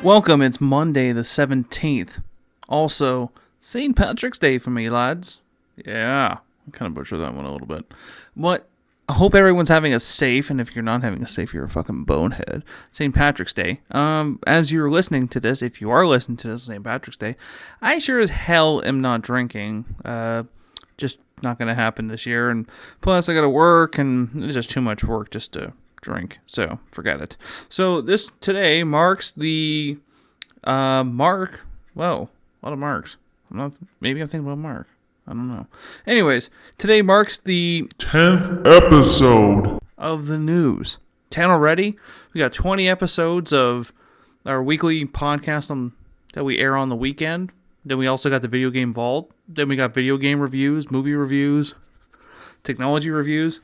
Welcome, it's Monday the 17th. Also, St. Patrick's Day for me, lads. Yeah, I kind of butchered that one a little bit. But I hope everyone's having a safe, and if you're not having a safe, you're a fucking bonehead. St. Patrick's Day. As you're listening to this, if you are listening to this St. Patrick's Day, I sure as hell am not drinking. Just not going to happen this year, and plus I got to work, and it's just too much work just to drink, so forget it. So this today marks the whoa, a lot of marks. Maybe I'm thinking about Mark. I don't know. Anyways, today marks the 10th episode of the news. 10 already. We got 20 episodes of our weekly podcast that we air on the weekend. Then we also got the video game vault. Then we got video game reviews, movie reviews, technology reviews.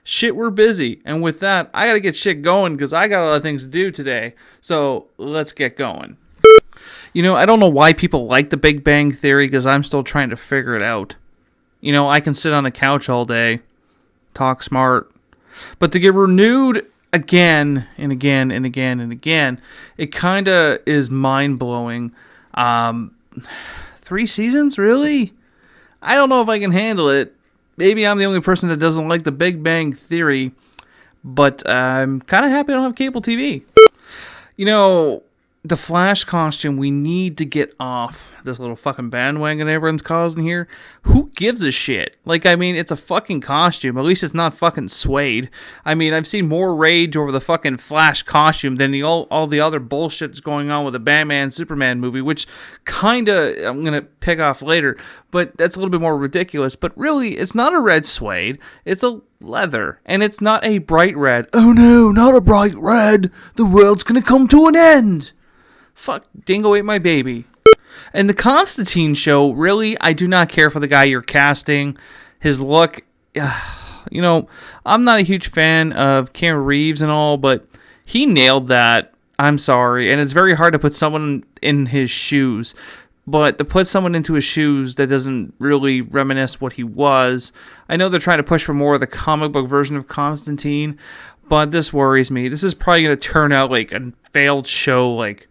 Shit, we're busy. And with that, I got to get shit going because I got a lot of things to do today. So let's get going. You know, I don't know why people like the Big Bang Theory because I'm still trying to figure it out. You know, I can sit on a couch all day, talk smart. But to get renewed again and again and again and again, it kind of is mind-blowing. 3 seasons? Really? I don't know if I can handle it. Maybe I'm the only person that doesn't like the Big Bang Theory, but I'm kind of happy I don't have cable TV. You know, the Flash costume, we need to get off this little fucking bandwagon everyone's causing here. Who gives a shit? Like, I mean, it's a fucking costume. At least it's not fucking suede. I mean, I've seen more rage over the fucking Flash costume than all the other bullshit that's going on with the Batman Superman movie, which kinda, I'm gonna pick off later, but that's a little bit more ridiculous. But really, it's not a red suede. It's a leather, and it's not a bright red. Oh no, not a bright red. The world's gonna come to an end. Fuck, Dingo ate my baby. And the Constantine show, really, I do not care for the guy you're casting. His look, you know, I'm not a huge fan of Keanu Reeves and all, but he nailed that. I'm sorry. And it's very hard to put someone in his shoes. But to put someone into his shoes that doesn't really reminisce what he was, I know they're trying to push for more of the comic book version of Constantine, but this worries me. This is probably going to turn out like a failed show like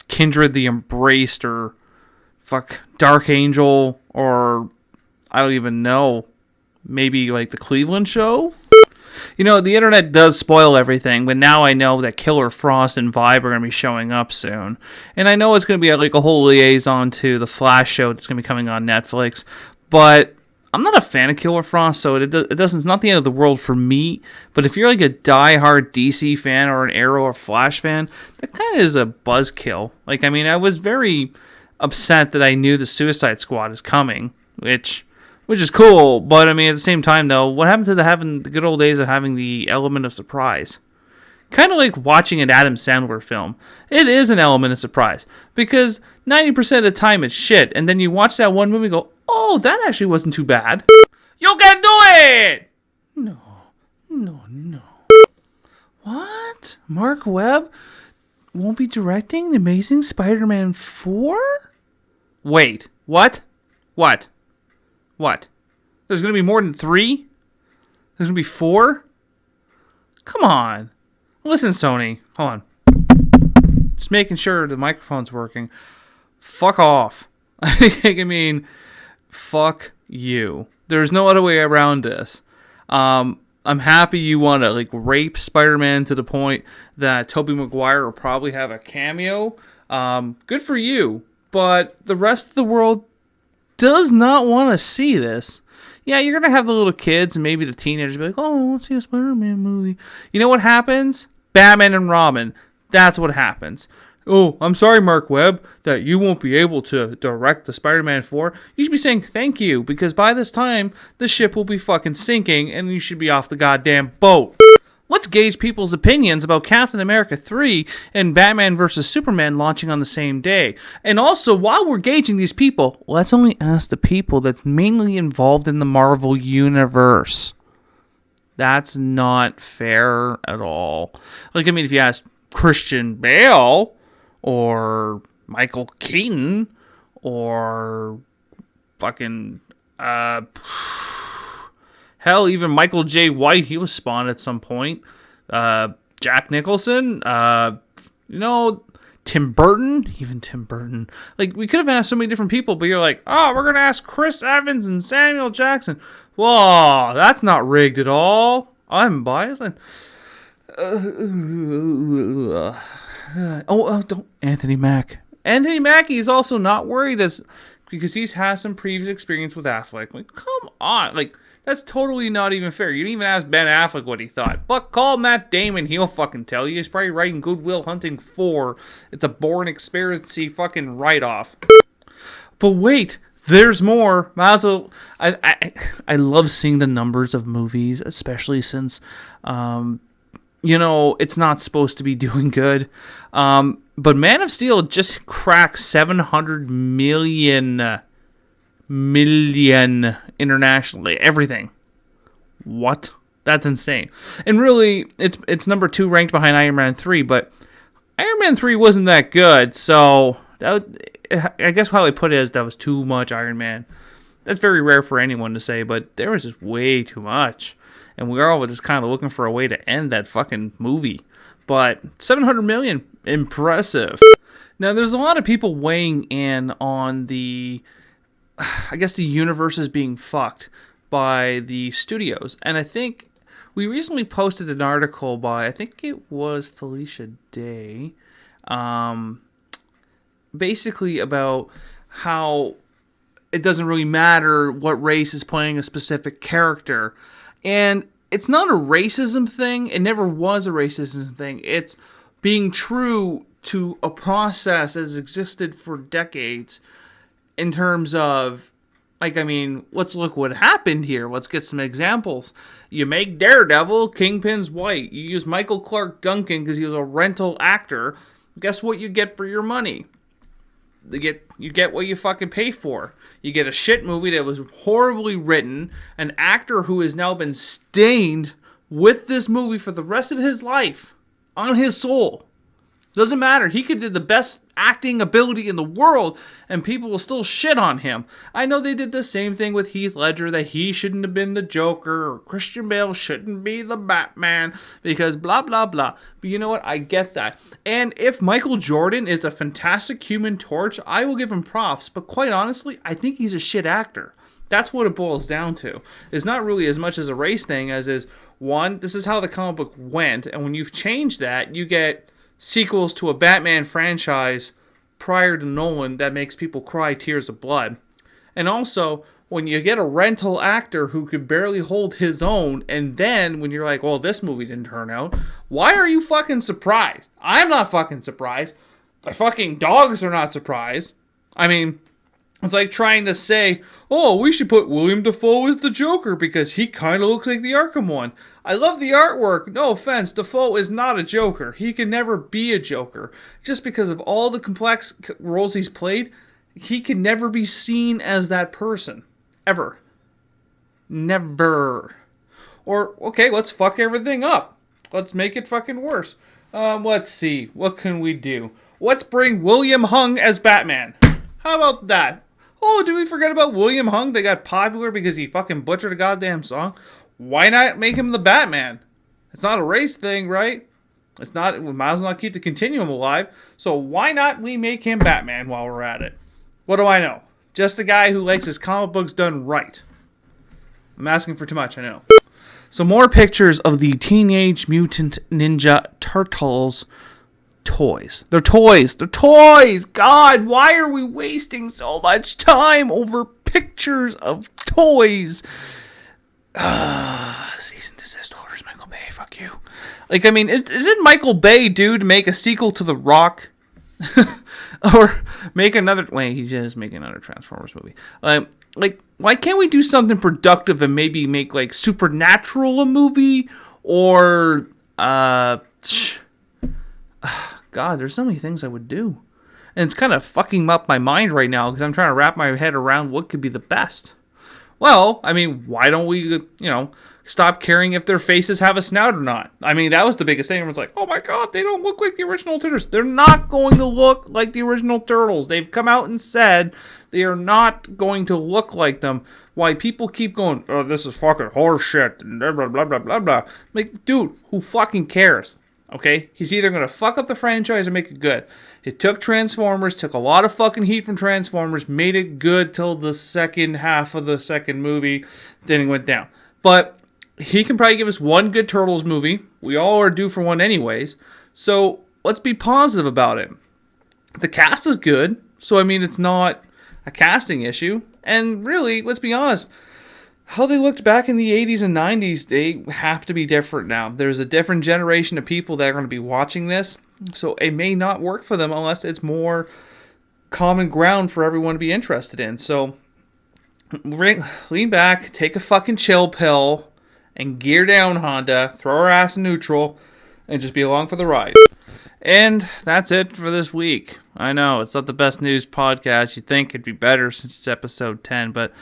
Kindred the Embraced or Dark Angel, or I don't even know, maybe like the Cleveland Show. You know, the internet does spoil everything, but now I know that Killer Frost and Vibe are going to be showing up soon. And I know it's going to be like a whole liaison to the Flash show that's going to be coming on Netflix, but I'm not a fan of Killer Frost, so it's not the end of the world for me. But if you're like a die-hard DC fan or an Arrow or Flash fan, that kind of is a buzzkill. Like, I mean, I was very upset that I knew the Suicide Squad is coming, which is cool. But I mean, at the same time, though, what happened to having the good old days of having the element of surprise? Kind of like watching an Adam Sandler film. It is an element of surprise because 90% of the time it's shit, and then you watch that one movie and go, oh, that actually wasn't too bad. You can do it! No. What? Mark Webb won't be directing The Amazing Spider-Man 4? Wait, what? What? There's going to be more than 3? There's going to be 4? Come on. Listen, Sony. Hold on. Just making sure the microphone's working. Fuck off. I mean, fuck you. There's no other way around this. I'm happy you want to like rape Spider-Man to the point that Tobey Maguire will probably have a cameo. Good for you. But the rest of the world does not want to see this. Yeah, you're going to have the little kids and maybe the teenagers be like, oh, I want to see a Spider-Man movie. You know what happens? Batman and Robin. That's what happens. Oh, I'm sorry, Mark Webb, that you won't be able to direct the Spider-Man 4. You should be saying thank you, because by this time, the ship will be fucking sinking, and you should be off the goddamn boat. Let's gauge people's opinions about Captain America 3 and Batman vs. Superman launching on the same day. And also, while we're gauging these people, let's only ask the people that's mainly involved in the Marvel Universe. That's not fair at all. Like, I mean, if you ask Christian Bale or Michael Keaton or fucking hell, even Michael J. White, he was Spawn at some point. Jack Nicholson, you know, Tim Burton, even Tim Burton. Like, we could have asked so many different people, but you're like, oh, we're going to ask Chris Evans and Samuel Jackson. Whoa, that's not rigged at all. I'm biased. Don't Anthony Mack. Anthony Mackie is also not worried because he's had some previous experience with Affleck. Like, come on. Like, that's totally not even fair. You didn't even ask Ben Affleck what he thought. Fuck, call Matt Damon. He'll fucking tell you. He's probably writing Good Will Hunting 4. It's a Bourne Experience fucking write-off. But wait, there's more. I love seeing the numbers of movies, especially since, it's not supposed to be doing good. But Man of Steel just cracked 700 million internationally. Everything. What? That's insane. And really, it's number 2 ranked behind Iron Man 3, but Iron Man 3 wasn't that good, so I guess how I put it is that was too much Iron Man. That's very rare for anyone to say, but there was just way too much. And we were all just kind of looking for a way to end that fucking movie. But 700 million, impressive. Now, there's a lot of people weighing in on the universe is being fucked by the studios. And I think we recently posted an article by, I think it was Felicia Day, basically about how it doesn't really matter what race is playing a specific character. And it's not a racism thing. It never was a racism thing. It's being true to a process that has existed for decades in terms of, let's look what happened here. Let's get some examples. You make Daredevil, Kingpin's white. You use Michael Clark Duncan because he was a rental actor. Guess what you get for your money? You get what you fucking pay for. You get a shit movie that was horribly written, an actor who has now been stained with this movie for the rest of his life, on his soul. Doesn't matter. He could do the best acting ability in the world, and people will still shit on him. I know they did the same thing with Heath Ledger, that he shouldn't have been the Joker, or Christian Bale shouldn't be the Batman, because blah, blah, blah. But you know what? I get that. And if Michael Jordan is a fantastic Human Torch, I will give him props. But quite honestly, I think he's a shit actor. That's what it boils down to. It's not really as much as a race thing as is, one, this is how the comic book went, and when you've changed that, you get sequels to a Batman franchise prior to Nolan that makes people cry tears of blood. And also, when you get a rental actor who could barely hold his own, and then when you're like, well, this movie didn't turn out, why are you fucking surprised? I'm not fucking surprised. The fucking dogs are not surprised. I mean, it's like trying to say, oh, we should put William Dafoe as the Joker because he kind of looks like the Arkham one. I love the artwork. No offense, Dafoe is not a Joker. He can never be a Joker. Just because of all the complex roles he's played, he can never be seen as that person. Ever. Never. Or, okay, let's fuck everything up. Let's make it fucking worse. Let's see. What can we do? Let's bring William Hung as Batman. How about that? Oh, did we forget about William Hung? They got popular because he fucking butchered a goddamn song. Why not make him the Batman? It's not a race thing, right? It's not. We might as well not keep the continuum alive. So why not we make him Batman while we're at it? What do I know? Just a guy who likes his comic books done right. I'm asking for too much, I know. So more pictures of the Teenage Mutant Ninja Turtles toys. They're toys. They're toys. God, why are we wasting so much time over pictures of toys? Cease and desist orders, Michael Bay. Fuck you. Like, I mean, is it Michael Bay due to make a sequel to The Rock? Or make another... Wait, he's just making another Transformers movie. Like, why can't we do something productive and maybe make, like, Supernatural a movie? Or, God, there's so many things I would do. And it's kind of fucking up my mind right now because I'm trying to wrap my head around what could be the best. Well, I mean, why don't we, stop caring if their faces have a snout or not? I mean, that was the biggest thing. Everyone's like, oh my God, they don't look like the original Turtles. They're not going to look like the original Turtles. They've come out and said they are not going to look like them. Why people keep going, oh, this is fucking horse shit, and blah, blah, blah, blah, blah. Like, dude, who fucking cares? Okay? He's either going to fuck up the franchise or make it good. It took Transformers, took a lot of fucking heat from Transformers, made it good till the second half of the second movie, then it went down. But he can probably give us one good Turtles movie. We all are due for one anyways. So let's be positive about it. The cast is good, so I mean, it's not a casting issue. And really, let's be honest, how they looked back in the 80s and 90s, they have to be different now. There's a different generation of people that are going to be watching this, so it may not work for them unless it's more common ground for everyone to be interested in. So lean back, take a fucking chill pill, and gear down, Honda. Throw our ass in neutral, and just be along for the ride. And that's it for this week. I know, it's not the best news podcast. You'd think it'd be better since it's episode 10, but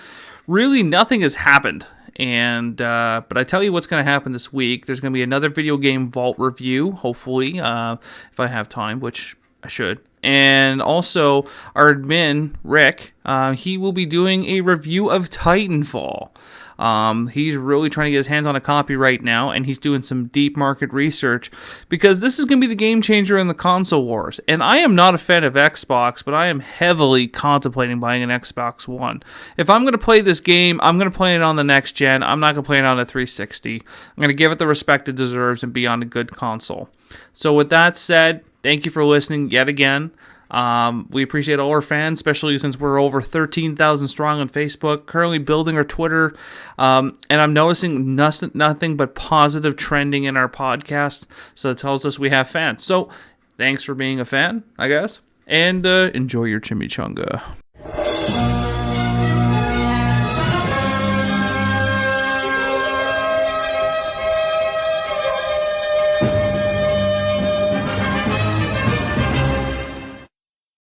really nothing has happened. And but I tell you what's going to happen this week. There's going to be another video game vault review, hopefully, if I have time, which I should. And also, our admin, Rick, he will be doing a review of Titanfall. He's really trying to get his hands on a copy right now, and he's doing some deep market research, because this is going to be the game changer in the console wars. And I am not a fan of Xbox, but I am heavily contemplating buying an Xbox One. If I'm going to play this game, I'm going to play it on the next gen. I'm not going to play it on the 360. I'm going to give it the respect it deserves and be on a good console. So with that said, thank you for listening yet again. We appreciate all our fans, especially since we're over 13,000 strong on Facebook, currently building our Twitter, and I'm noticing nothing but positive trending in our podcast, so it tells us we have fans. So thanks for being a fan, I guess, and enjoy your chimichanga.